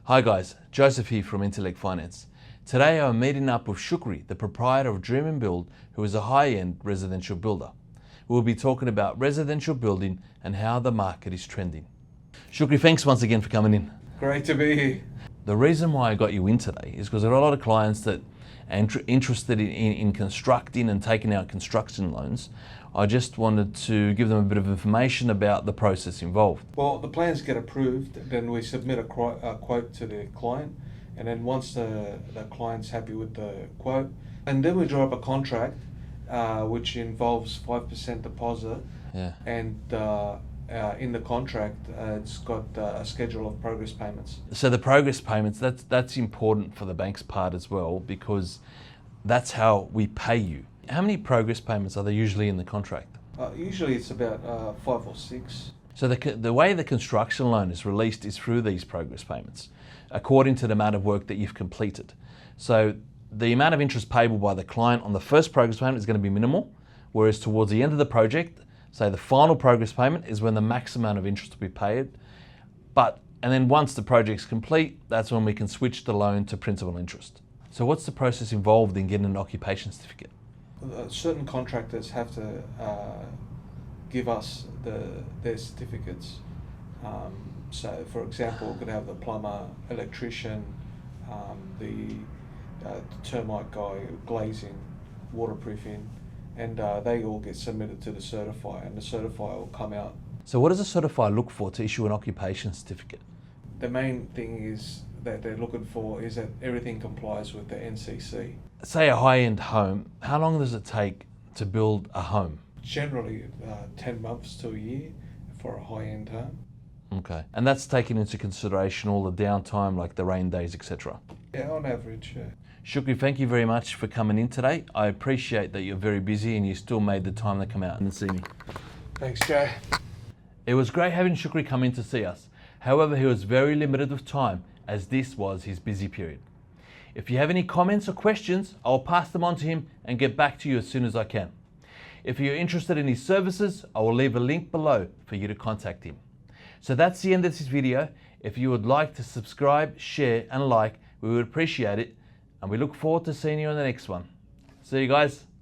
Hi guys, Joseph here from Intellect Finance. Today I'm meeting up with Chikry, the proprietor of Dream and Build, who is a high-end residential builder. We'll be talking about residential building and how the market is trending. Chikry, thanks once again for coming in. Great to be here. The reason why I got you in today is because there are a lot of clients that are interested in constructing and taking out construction loans. I just wanted to give them a bit of information about the process involved. Well, the plans get approved, then we submit a quote to the client, and then once the client's happy with the quote, and then we draw up a contract which involves 5% deposit. Yeah. And in the contract, it's got a schedule of progress payments. So the progress payments, that's important for the bank's part as well, because that's how we pay you. How many progress payments are there usually in the contract? Usually it's about 5 or 6. So the way the construction loan is released is through these progress payments, according to the amount of work that you've completed. So the amount of interest payable by the client on the first progress payment is going to be minimal, whereas towards the end of the project, say the final progress payment is when the max amount of interest will be paid. And then once the project's complete, that's when we can switch the loan to principal interest. So what's the process involved in getting an occupation certificate? Certain contractors have to give us their certificates. So, for example, we could have the plumber, electrician, the termite guy, glazing, waterproofing, and they all get submitted to the certifier, and the certifier will come out. So what does a certifier look for to issue an occupation certificate? The main thing is that they're looking for is that everything complies with the NCC. Say a high-end home, how long does it take to build a home? Generally 10 months to a year for a high-end home. Okay, and that's taking into consideration all the downtime like the rain days, etc. Yeah, on average, yeah. Chikry, thank you very much for coming in today. I appreciate that you're very busy and you still made the time to come out and see me. Thanks, Joe. It was great having Chikry come in to see us. However, he was very limited with time as this was his busy period. If you have any comments or questions, I'll pass them on to him and get back to you as soon as I can. If you're interested in his services, I will leave a link below for you to contact him. So that's the end of this video. If you would like to subscribe, share and like, we would appreciate it. And we look forward to seeing you on the next one. See you guys.